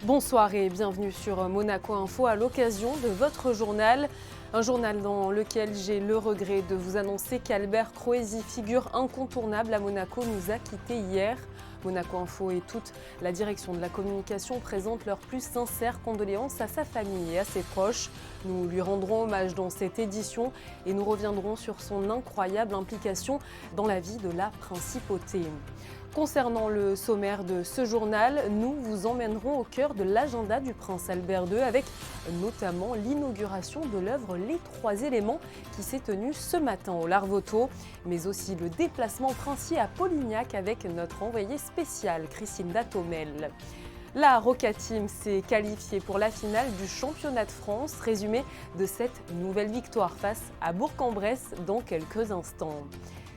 Bonsoir et bienvenue sur Monaco Info à l'occasion de votre journal. Un journal dans lequel j'ai le regret de vous annoncer qu'Albert Croesi, figure incontournable à Monaco, nous a quittés hier. Monaco Info et toute la direction de la communication présentent leurs plus sincères condoléances à sa famille et à ses proches. Nous lui rendrons hommage dans cette édition et nous reviendrons sur son incroyable implication dans la vie de la principauté. Concernant le sommaire de ce journal, nous vous emmènerons au cœur de l'agenda du prince Albert II avec notamment l'inauguration de l'œuvre Les Trois Éléments qui s'est tenue ce matin au Larvoto, mais aussi le déplacement princier à Polignac avec notre envoyée spéciale Christine Datomel. La Roca Team s'est qualifiée pour la finale du championnat de France, résumé de cette nouvelle victoire face à Bourg-en-Bresse dans quelques instants.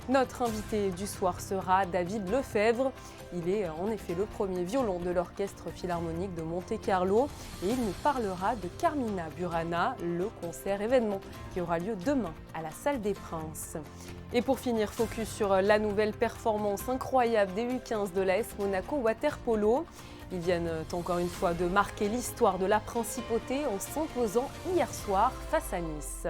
Notre invité du soir sera David Lefebvre. Il est en effet le premier violon de l'Orchestre Philharmonique de Monte-Carlo et il nous parlera de Carmina Burana, le concert événement qui aura lieu demain à la Salle des Princes. Et pour finir, focus sur la nouvelle performance incroyable des U15 de l'AS Monaco Waterpolo. Ils viennent encore une fois de marquer l'histoire de la principauté en s'imposant hier soir face à Nice.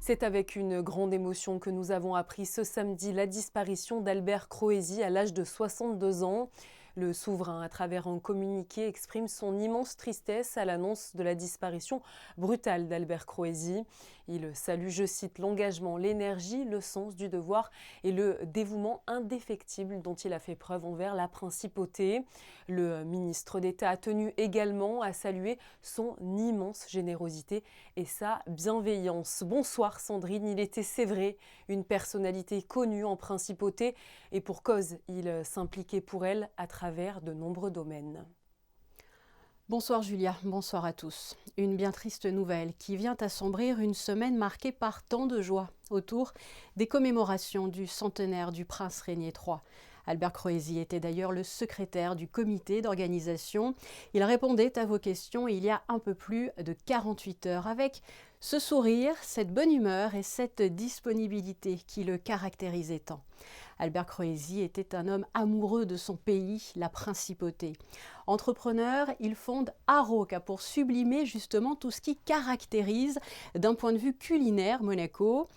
C'est avec une grande émotion que nous avons appris ce samedi la disparition d'Albert Croesi à l'âge de 62 ans. Le souverain, à travers un communiqué, exprime son immense tristesse à l'annonce de la disparition brutale d'Albert Croesi. Il salue, je cite, l'engagement, l'énergie, le sens du devoir et le dévouement indéfectible dont il a fait preuve envers la principauté. Le ministre d'État a tenu également à saluer son immense générosité et sa bienveillance. Bonsoir Sandrine, il était, c'est vrai, une personnalité connue en principauté et pour cause, il s'impliquait pour elle à travers de nombreux domaines. Bonsoir Julia, bonsoir à tous. Une bien triste nouvelle qui vient assombrir une semaine marquée par tant de joie autour des commémorations du centenaire du prince Régnier III. Albert Croesi était d'ailleurs le secrétaire du comité d'organisation. Il répondait à vos questions il y a un peu plus de 48 heures avec ce sourire, cette bonne humeur et cette disponibilité qui le caractérisaient tant. Albert Croesi était un homme amoureux de son pays, la principauté. Entrepreneur, il fonde Aroca pour sublimer justement tout ce qui caractérise d'un point de vue culinaire Monaco.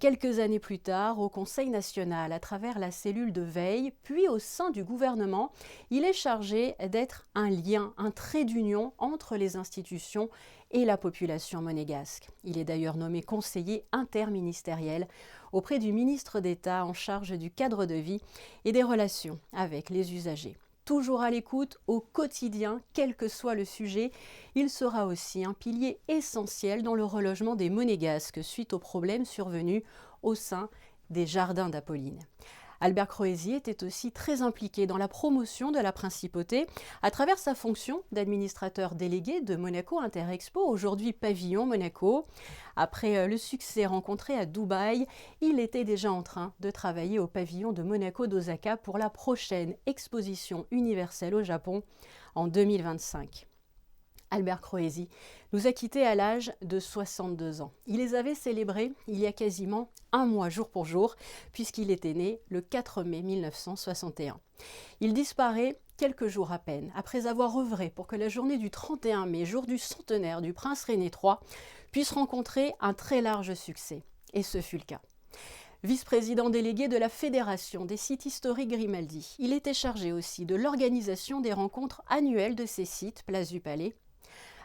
Quelques années plus tard, au Conseil national, à travers la cellule de veille, puis au sein du gouvernement, il est chargé d'être un lien, un trait d'union entre les institutions et la population monégasque. Il est d'ailleurs nommé conseiller interministériel auprès du ministre d'État en charge du cadre de vie et des relations avec les usagers. Toujours à l'écoute au quotidien, quel que soit le sujet, il sera aussi un pilier essentiel dans le relogement des Monégasques suite aux problèmes survenus au sein des jardins d'Apolline. Albert Croesi était aussi très impliqué dans la promotion de la principauté à travers sa fonction d'administrateur délégué de Monaco Interexpo, aujourd'hui Pavillon Monaco. Après le succès rencontré à Dubaï, il était déjà en train de travailler au pavillon de Monaco d'Osaka pour la prochaine exposition universelle au Japon en 2025. Albert Croesi nous a quittés à l'âge de 62 ans. Il les avait célébrés il y a quasiment un mois jour pour jour, puisqu'il était né le 4 mai 1961. Il disparaît quelques jours à peine, après avoir œuvré pour que la journée du 31 mai, jour du centenaire du prince Régnier III, puisse rencontrer un très large succès. Et ce fut le cas. Vice-président délégué de la Fédération des sites historiques Grimaldi, il était chargé aussi de l'organisation des rencontres annuelles de ces sites, place du Palais.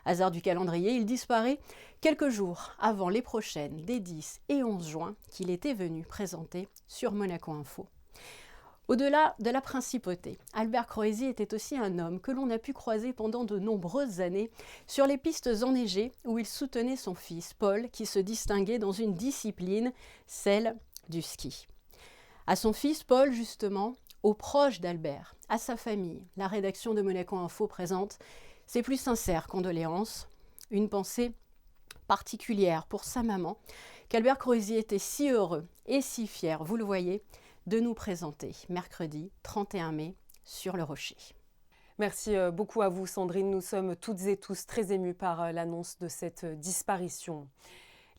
Hasard du calendrier, il disparaît quelques jours avant les prochaines des 10 et 11 juin qu'il était venu présenter sur Monaco Info. Au-delà de la principauté, Albert Croesi était aussi un homme que l'on a pu croiser pendant de nombreuses années sur les pistes enneigées où il soutenait son fils Paul qui se distinguait dans une discipline, celle du ski. À son fils Paul, justement, aux proches d'Albert, à sa famille, la rédaction de Monaco Info présente ses plus sincères condoléances, une pensée particulière pour sa maman, qu'Albert Croesi était si heureux et si fier, vous le voyez, de nous présenter mercredi 31 mai sur le Rocher. Merci beaucoup à vous Sandrine, nous sommes toutes et tous très émus par l'annonce de cette disparition.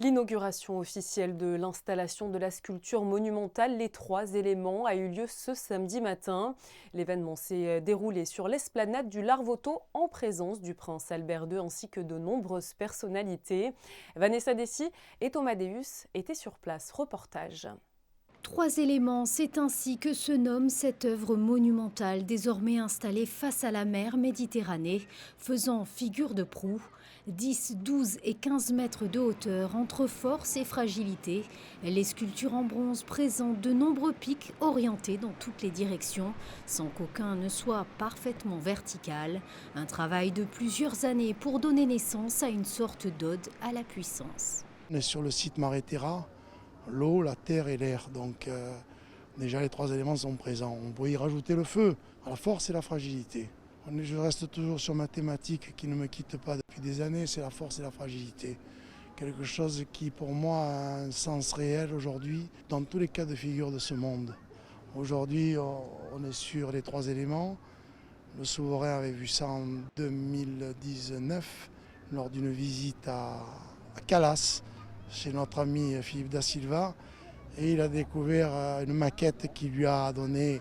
L'inauguration officielle de l'installation de la sculpture monumentale Les Trois Éléments a eu lieu ce samedi matin. L'événement s'est déroulé sur l'esplanade du Larvoto en présence du prince Albert II ainsi que de nombreuses personnalités. Vanessa Dessy et Thomas Deus étaient sur place. Reportage. Trois éléments, c'est ainsi que se nomme cette œuvre monumentale désormais installée face à la mer Méditerranée, faisant figure de proue. 10, 12 et 15 mètres de hauteur entre force et fragilité. Les sculptures en bronze présentent de nombreux pics orientés dans toutes les directions, sans qu'aucun ne soit parfaitement vertical. Un travail de plusieurs années pour donner naissance à une sorte d'ode à la puissance. On est sur le site Maréterra, l'eau, la terre et l'air. Donc déjà les trois éléments sont présents. On peut y rajouter le feu, la force et la fragilité. Je reste toujours sur ma thématique qui ne me quitte pas depuis des années, c'est la force et la fragilité. Quelque chose qui pour moi a un sens réel aujourd'hui dans tous les cas de figure de ce monde. Aujourd'hui on est sur les trois éléments. Le souverain avait vu ça en 2019 lors d'une visite à Calas chez notre ami Philippe da Silva et il a découvert une maquette qui lui a donné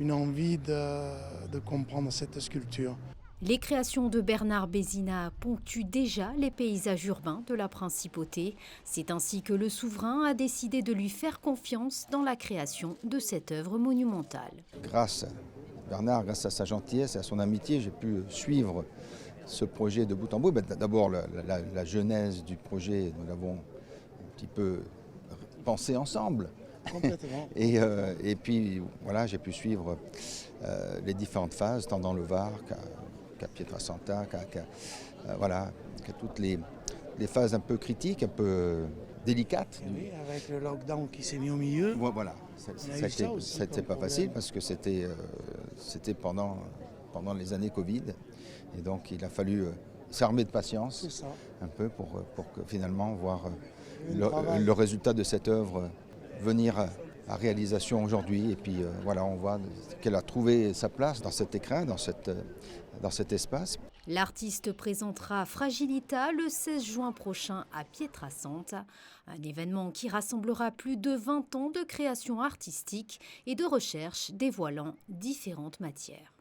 une envie de comprendre cette sculpture. Les créations de Bernard Bézina ponctuent déjà les paysages urbains de la principauté. C'est ainsi que le souverain a décidé de lui faire confiance dans la création de cette œuvre monumentale. Grâce à Bernard, grâce à sa gentillesse et à son amitié, j'ai pu suivre ce projet de bout en bout. D'abord la genèse du projet, nous l'avons un petit peu pensé ensemble. Complètement. Et puis voilà, j'ai pu suivre les différentes phases, tant dans le Var qu'à Pietrasanta, qu'à toutes les phases un peu critiques, un peu délicates. Oui, avec le lockdown qui s'est mis au milieu. Voilà, c'était pas facile parce que c'était pendant les années Covid. Et donc il a fallu s'armer de patience un peu pour que finalement voir le résultat de cette œuvre venir à réalisation aujourd'hui. Et puis voilà, on voit qu'elle a trouvé sa place dans cet écrin, dans cet espace. L'artiste présentera Fragilita le 16 juin prochain à Pietrasanta, un événement qui rassemblera plus de 20 ans de création artistique et de recherche dévoilant différentes matières.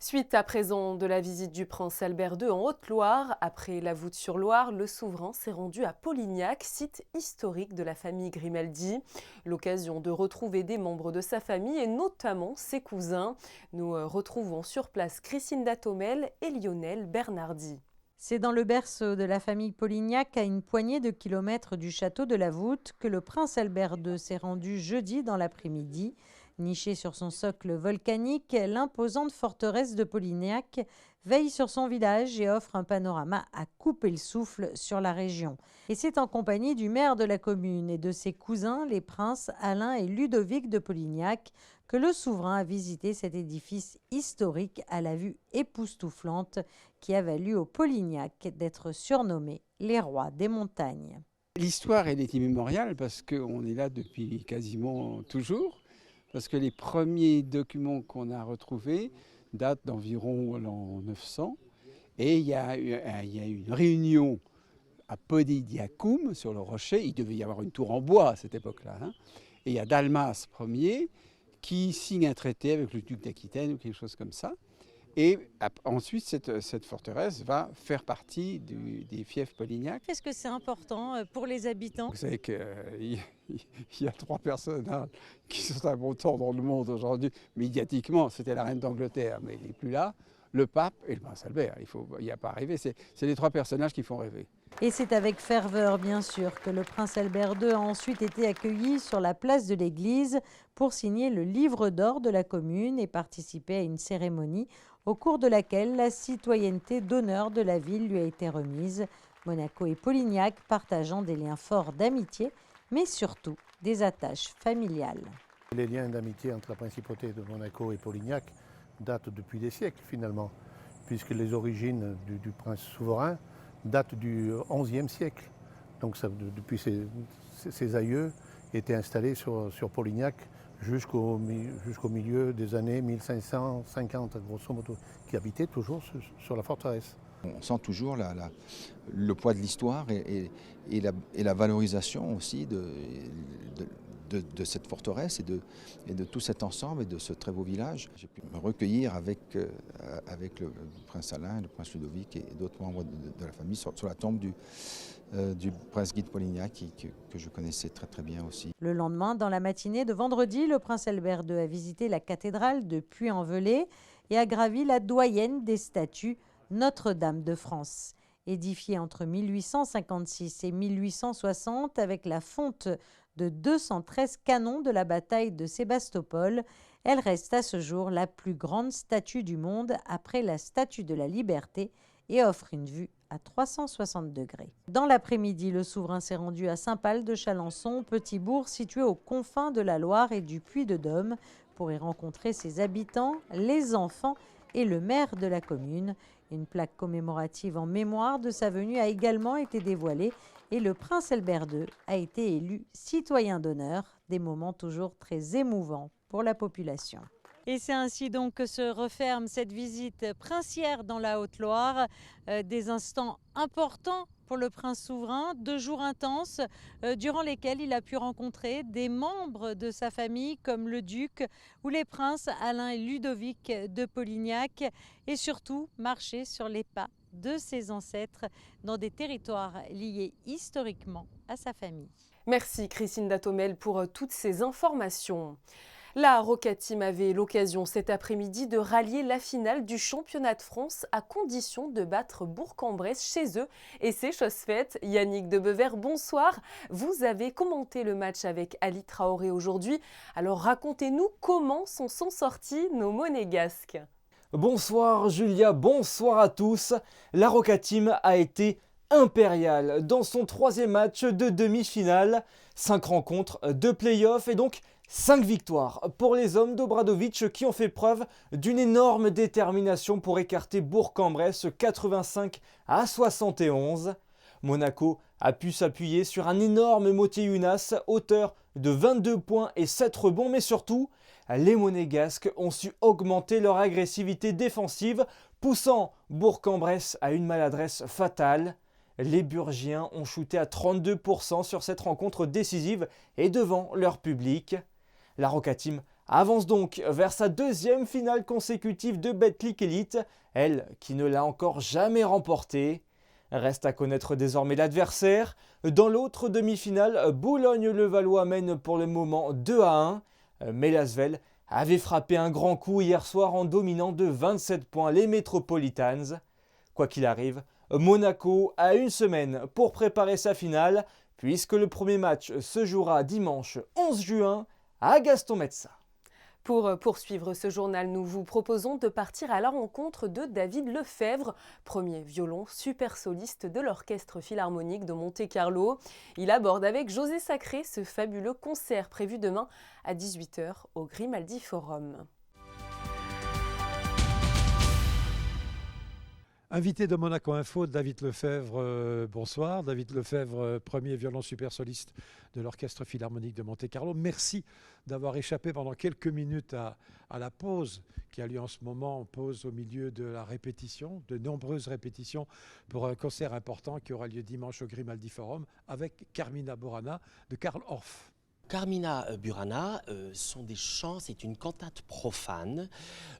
Suite à présent de la visite du prince Albert II en Haute-Loire, après la Voûte-sur-Loire, le souverain s'est rendu à Polignac, site historique de la famille Grimaldi. L'occasion de retrouver des membres de sa famille et notamment ses cousins. Nous retrouvons sur place Christine Datomel et Lionel Bernardi. C'est dans le berceau de la famille Polignac, à une poignée de kilomètres du château de la Voûte, que le prince Albert II s'est rendu jeudi dans l'après-midi. Nichée sur son socle volcanique, l'imposante forteresse de Polignac veille sur son village et offre un panorama à couper le souffle sur la région. Et c'est en compagnie du maire de la commune et de ses cousins, les princes Alain et Ludovic de Polignac, que le souverain a visité cet édifice historique à la vue époustouflante qui a valu aux Polignac d'être surnommés les rois des montagnes. L'histoire, elle est immémoriale parce qu'on est là depuis quasiment toujours. Parce que les premiers documents qu'on a retrouvés datent d'environ l'an 900. Et il y a eu une réunion à Podidiacum, sur le rocher. Il devait y avoir une tour en bois à cette époque-là. Et il y a Dalmas Ier qui signe un traité avec le duc d'Aquitaine ou quelque chose comme ça. Et ensuite, cette forteresse va faire partie des fiefs Polignac. Est-ce que c'est important pour les habitants? Vous savez qu'il y a 3 personnages qui sont importants dans le monde aujourd'hui. Médiatiquement, c'était la reine d'Angleterre, mais il n'est plus là. Le pape et le prince Albert, il n'y a pas à rêver. C'est les 3 personnages qui font rêver. Et c'est avec ferveur, bien sûr, que le prince Albert II a ensuite été accueilli sur la place de l'église pour signer le livre d'or de la commune et participer à une cérémonie au cours de laquelle la citoyenneté d'honneur de la ville lui a été remise. Monaco et Polignac partageant des liens forts d'amitié, mais surtout des attaches familiales. Les liens d'amitié entre la principauté de Monaco et Polignac datent depuis des siècles finalement, puisque les origines du prince souverain datent du XIe siècle. Donc depuis ses aïeux étaient installés sur Polignac jusqu'au milieu des années 1550, grosso modo, qui habitaient toujours sur la forteresse. On sent toujours le poids de l'histoire et la valorisation aussi de cette forteresse et de tout cet ensemble et de ce très beau village. J'ai pu me recueillir avec le prince Alain, le prince Ludovic et d'autres membres de la famille sur la tombe du prince Guy de Polignac que je connaissais très très bien aussi. Le lendemain, dans la matinée de vendredi, le prince Albert II a visité la cathédrale de Puy-en-Velay et a gravi la doyenne des statues, Notre-Dame de France. Édifiée entre 1856 et 1860 avec la fonte de 213 canons de la bataille de Sébastopol, elle reste à ce jour la plus grande statue du monde après la Statue de la Liberté et offre une vue à 360 degrés. Dans l'après-midi, le souverain s'est rendu à Saint-Pal de Chalençon, petit bourg situé aux confins de la Loire et du Puy-de-Dôme, pour y rencontrer ses habitants, les enfants et le maire de la commune. Une plaque commémorative en mémoire de sa venue a également été dévoilée et le prince Albert II a été élu citoyen d'honneur, des moments toujours très émouvants pour la population. Et c'est ainsi donc que se referme cette visite princière dans la Haute-Loire. Des instants importants pour le prince souverain, 2 jours intenses durant lesquels il a pu rencontrer des membres de sa famille comme le duc ou les princes Alain et Ludovic de Polignac et surtout marcher sur les pas de ses ancêtres dans des territoires liés historiquement à sa famille. Merci Christine Datomel pour toutes ces informations. La Roca Team avait l'occasion cet après-midi de rallier la finale du championnat de France à condition de battre Bourg-en-Bresse chez eux. Et c'est chose faite. Yannick Debever, bonsoir. Vous avez commenté le match avec Ali Traoré aujourd'hui. Alors racontez-nous comment s'en sont sortis nos monégasques. Bonsoir Julia, bonsoir à tous. La Roca Team a été impériale dans son 3e match de demi-finale. 5 rencontres de play-off et donc 5 victoires pour les hommes d'Obradovic qui ont fait preuve d'une énorme détermination pour écarter Bourg-en-Bresse 85-71. Monaco a pu s'appuyer sur un énorme Motié Younas, auteur de 22 points et 7 rebonds, mais surtout, les Monégasques ont su augmenter leur agressivité défensive, poussant Bourg-en-Bresse à une maladresse fatale. Les Burgiens ont shooté à 32% sur cette rencontre décisive et devant leur public. La Roca Team avance donc vers sa 2e finale consécutive de Betclic Elite, elle qui ne l'a encore jamais remportée. Reste à connaître désormais l'adversaire. Dans l'autre demi-finale, Boulogne-le-Valois mène pour le moment 2-1. Mais l'Asvel avait frappé un grand coup hier soir en dominant de 27 points les Metropolitans. Quoi qu'il arrive, Monaco a une semaine pour préparer sa finale, puisque le premier match se jouera dimanche 11 juin à Gaston-Metza. Pour poursuivre ce journal, nous vous proposons de partir à la rencontre de David Lefebvre, premier violon super soliste de l'Orchestre Philharmonique de Monte-Carlo. Il aborde avec José Sacré ce fabuleux concert prévu demain à 18 h au Grimaldi Forum. Invité de Monaco Info, David Lefebvre, bonsoir. David Lefebvre, premier violon super soliste de l'Orchestre Philharmonique de Monte-Carlo. Merci d'avoir échappé pendant quelques minutes à la pause qui a lieu en ce moment, pause au milieu de la répétition, de nombreuses répétitions pour un concert important qui aura lieu dimanche au Grimaldi Forum avec Carmina Burana de Karl Orff. Carmina Burana sont des chants, c'est une cantate profane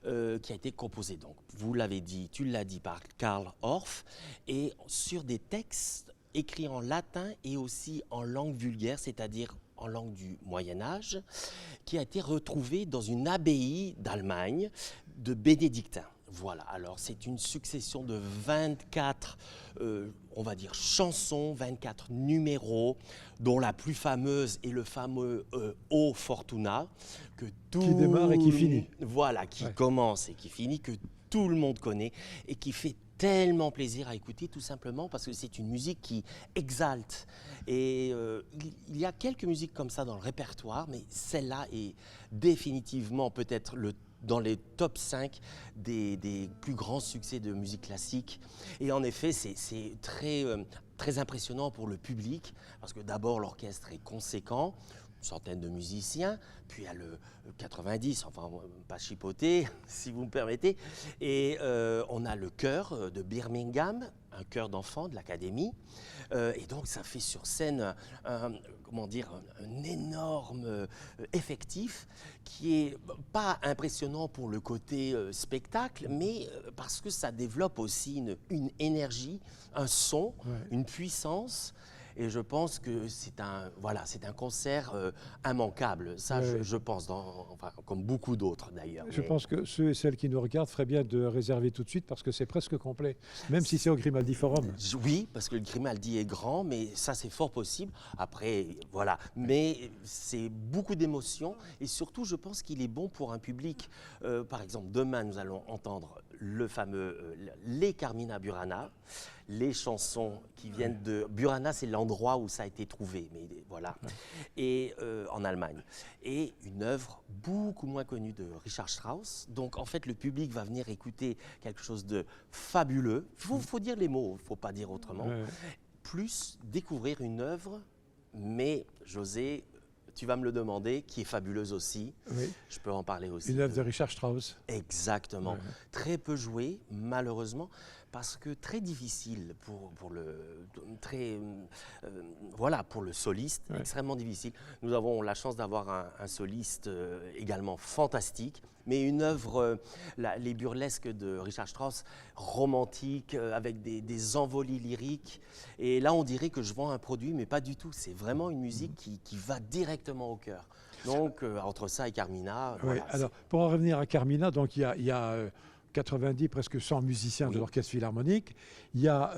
qui a été composée, donc, vous l'avez dit, tu l'as dit, par Karl Orff, et sur des textes écrits en latin et aussi en langue vulgaire, c'est-à-dire en langue du Moyen-Âge, qui a été retrouvé dans une abbaye d'Allemagne de bénédictins. Voilà, alors c'est une succession de 24, on va dire, chansons, 24 numéros, dont la plus fameuse est le fameux O Fortuna, que qui démarre et qui finit. Voilà, qui commence et qui finit, que tout le monde connaît et qui fait tellement plaisir à écouter, tout simplement parce que c'est une musique qui exalte. Et il y a quelques musiques comme ça dans le répertoire, mais celle-là est définitivement peut-être dans les top 5 des plus grands succès de musique classique. Et en effet, c'est très impressionnant pour le public, parce que d'abord l'orchestre est conséquent, centaine de musiciens, puis il y a le 90, enfin pas chipoter si vous me permettez, et on a le chœur de Birmingham, un chœur d'enfants de l'académie, et donc ça fait sur scène un énorme effectif qui est pas impressionnant pour le côté spectacle, mais parce que ça développe aussi une énergie, un son, une puissance. Et je pense que c'est un concert immanquable. Ça, je pense, comme beaucoup d'autres d'ailleurs. Je pense que ceux et celles qui nous regardent feraient bien de réserver tout de suite parce que c'est presque complet, même si c'est au Grimaldi Forum. Oui, parce que le Grimaldi est grand, mais ça, c'est fort possible. Après, voilà. Mais c'est beaucoup d'émotions et surtout, je pense qu'il est bon pour un public. Par exemple, demain, nous allons entendre le fameux Les Carmina Burana, les chansons qui viennent de Burana, c'est l'endroit où ça a été trouvé, mais voilà, et en Allemagne. Et une œuvre beaucoup moins connue de Richard Strauss. Donc en fait, le public va venir écouter quelque chose de fabuleux. Il faut dire les mots, il ne faut pas dire autrement. Plus découvrir une œuvre, mais José, tu vas me le demander, qui est fabuleuse aussi. Oui. Je peux en parler aussi. Une œuvre de Richard Strauss. Exactement. Très peu jouée, malheureusement, parce que très difficile pour le soliste, extrêmement difficile. Nous avons la chance d'avoir un soliste également fantastique, mais une œuvre, les burlesques de Richard Strauss, romantique, avec des envolées lyriques. Et là, on dirait que je vends un produit, mais pas du tout. C'est vraiment une musique qui va directement au cœur. Donc, entre ça et Carmina... Oui, voilà, alors, pour en revenir à Carmina, donc il y a 90, presque 100 musiciens de l'Orchestre Philharmonique. Il y a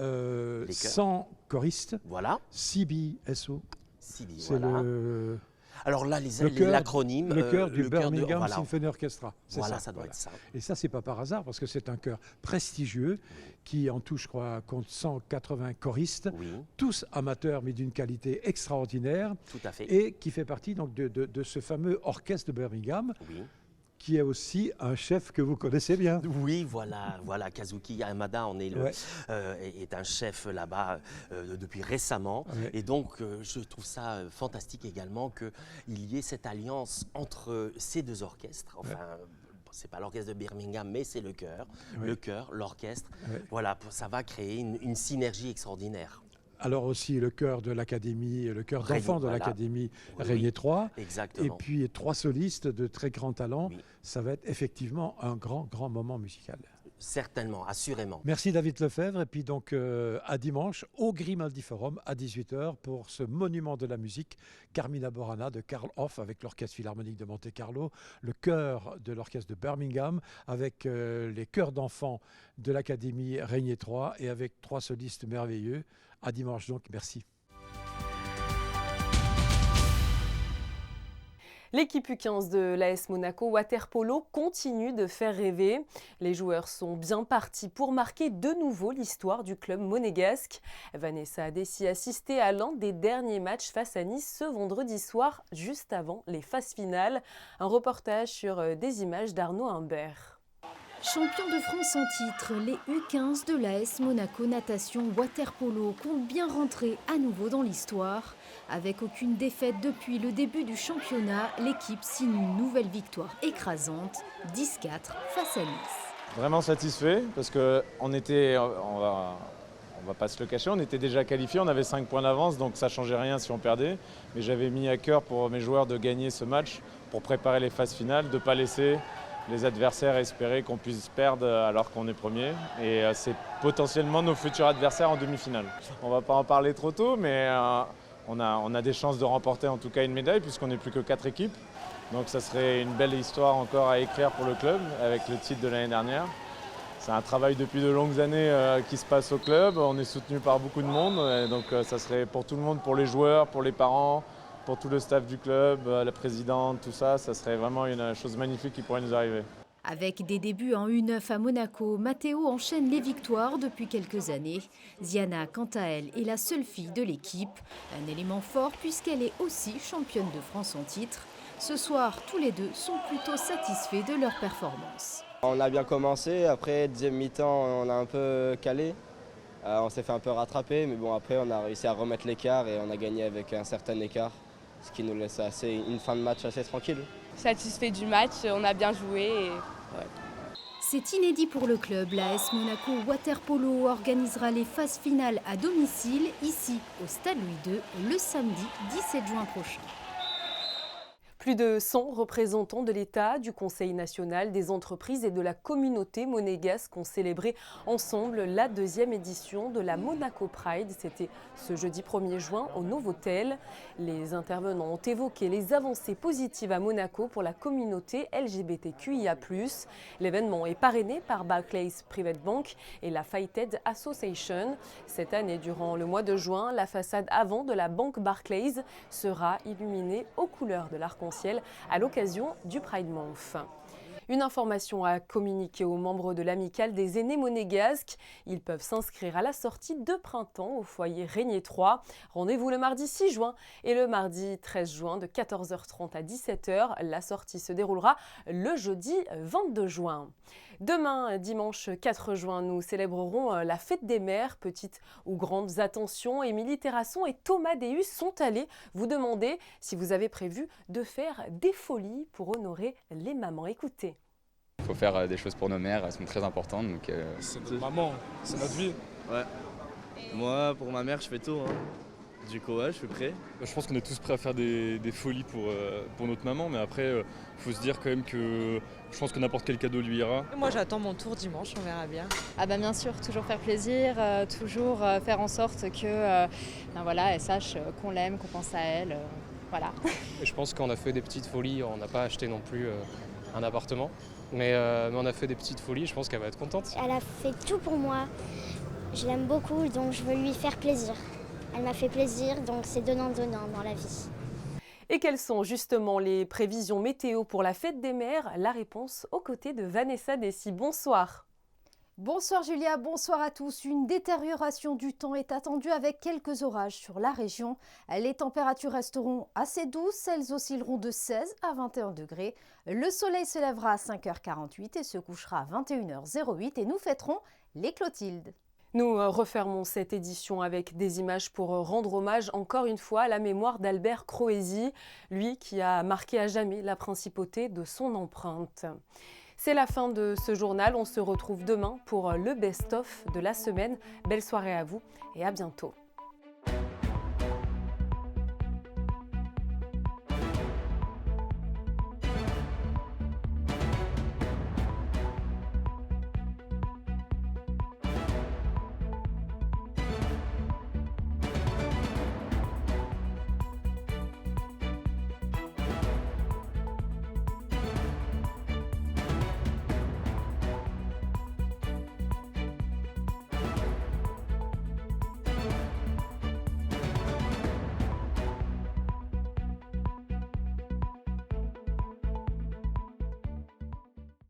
100 choristes. Voilà. CBSO. CB, c'est voilà. Alors là, l'acronyme... Le chœur du Birmingham Symphony Orchestra. Voilà, ça doit être ça. Et ça, c'est pas par hasard, parce que c'est un chœur prestigieux qui, en tout, je crois, compte 180 choristes, tous amateurs, mais d'une qualité extraordinaire. Tout à fait. Et qui fait partie donc, de ce fameux orchestre de Birmingham. Qui est aussi un chef que vous connaissez bien. Oui, voilà, Kazuki Yamada est un chef là-bas depuis récemment. Et donc, je trouve ça fantastique également qu'il y ait cette alliance entre ces deux orchestres. Enfin, c'est pas l'orchestre de Birmingham, mais c'est le chœur, l'orchestre. Voilà, ça va créer une synergie extraordinaire. Alors aussi le chœur de l'Académie, le chœur d'enfants de l'Académie Régnier 3. Exactement. Et puis 3 solistes de très grand talent. Ça va être effectivement un grand moment musical. Certainement, assurément. Merci David Lefebvre. Et puis donc à dimanche au Grimaldi Forum à 18h pour ce monument de la musique, Carmina Burana de Karl Orff avec l'Orchestre Philharmonique de Monte-Carlo, le chœur de l'Orchestre de Birmingham avec les chœurs d'enfants de l'Académie Régnier 3 et avec 3 solistes merveilleux. À dimanche donc, merci. L'équipe U15 de l'AS Monaco Waterpolo continue de faire rêver. Les joueurs sont bien partis pour marquer de nouveau l'histoire du club monégasque. Vanessa a décidé d'assister à l'un des derniers matchs face à Nice ce vendredi soir, juste avant les phases finales. Un reportage sur des images d'Arnaud Humbert. Champion de France en titre, les U15 de l'AS Monaco Natation Waterpolo comptent bien rentrer à nouveau dans l'histoire. Avec aucune défaite depuis le début du championnat, l'équipe signe une nouvelle victoire écrasante, 10-4 face à Nice. Vraiment satisfait parce qu'on était, on va pas se le cacher, on était déjà qualifiés, on avait 5 points d'avance, donc ça ne changeait rien si on perdait. Mais j'avais mis à cœur pour mes joueurs de gagner ce match, pour préparer les phases finales, de ne pas laisser les adversaires espérer qu'on puisse perdre alors qu'on est premier. Et c'est potentiellement nos futurs adversaires en demi-finale. On ne va pas en parler trop tôt, mais on a des chances de remporter en tout cas une médaille puisqu'on n'est plus que 4 équipes. Donc ça serait une belle histoire encore à écrire pour le club avec le titre de l'année dernière. C'est un travail depuis de longues années qui se passe au club. On est soutenu par beaucoup de monde. Et donc ça serait pour tout le monde, pour les joueurs, pour les parents, pour tout le staff du club, la présidente, tout ça, ça serait vraiment une chose magnifique qui pourrait nous arriver. Avec des débuts en U9 à Monaco, Matteo enchaîne les victoires depuis quelques années. Ziana, quant à elle, est la seule fille de l'équipe. Un élément fort puisqu'elle est aussi championne de France en titre. Ce soir, tous les deux sont plutôt satisfaits de leur performance. On a bien commencé, après deuxième mi-temps on a un peu calé. On s'est fait un peu rattraper, mais bon après on a réussi à remettre l'écart et on a gagné avec un certain écart. ce qui nous laisse une fin de match assez tranquille. Satisfait du match, on a bien joué. Et, ouais. C'est inédit pour le club. L'AS Monaco Water-Polo organisera les phases finales à domicile, ici, au Stade Louis II, le samedi 17 juin prochain. Plus de 100 représentants de l'État, du Conseil national, des entreprises et de la communauté monégasque ont célébré ensemble la 2e édition de la Monaco Pride. C'était ce jeudi 1er juin au Novotel. Les intervenants ont évoqué les avancées positives à Monaco pour la communauté LGBTQIA+. L'événement est parrainé par Barclays Private Bank et la Fighted Association. Cette année, durant le mois de juin, la façade avant de la banque Barclays sera illuminée aux couleurs de l'arc-en-ciel à l'occasion du Pride Month. Une information à communiquer aux membres de l'amicale des aînés monégasques. Ils peuvent s'inscrire à la sortie de printemps au foyer Régnier 3. Rendez-vous le mardi 6 juin et le mardi 13 juin de 14h30 à 17h. La sortie se déroulera le jeudi 22 juin. Demain, dimanche 4 juin, nous célébrerons la fête des mères. Petites ou grandes attentions, Émilie Terrasson et Thomas Deus sont allés vous demander si vous avez prévu de faire des folies pour honorer les mamans. Écoutez. Il faut faire des choses pour nos mères, elles sont très importantes. C'est notre maman, c'est notre vie. Ouais. Moi, pour ma mère, je fais tout. Du coup, ouais, je suis prêt. Je pense qu'on est tous prêts à faire des folies pour notre maman, mais après, il faut se dire quand même que je pense que n'importe quel cadeau lui ira. Moi, j'attends mon tour dimanche, on verra bien. Ah bah bien sûr, toujours faire plaisir, toujours faire en sorte que voilà, elle sache qu'on l'aime, qu'on pense à elle. Voilà. Je pense qu'on a fait des petites folies, on n'a pas acheté non plus un appartement, mais on a fait des petites folies, je pense qu'elle va être contente. Elle a fait tout pour moi, je l'aime beaucoup, donc je veux lui faire plaisir. Elle m'a fait plaisir, donc c'est donnant-donnant dans la vie. Et quelles sont justement les prévisions météo pour la fête des mères? La réponse aux côtés de Vanessa Dessy. Bonsoir. Bonsoir Julia, bonsoir à tous. Une détérioration du temps est attendue avec quelques orages sur la région. Les températures resteront assez douces, elles oscilleront de 16 à 21 degrés. Le soleil se lèvera à 5h48 et se couchera à 21h08 et nous fêterons les Clotildes. Nous refermons cette édition avec des images pour rendre hommage encore une fois à la mémoire d'Albert Croesi, lui qui a marqué à jamais la principauté de son empreinte. C'est la fin de ce journal, on se retrouve demain pour le best-of de la semaine. Belle soirée à vous et à bientôt.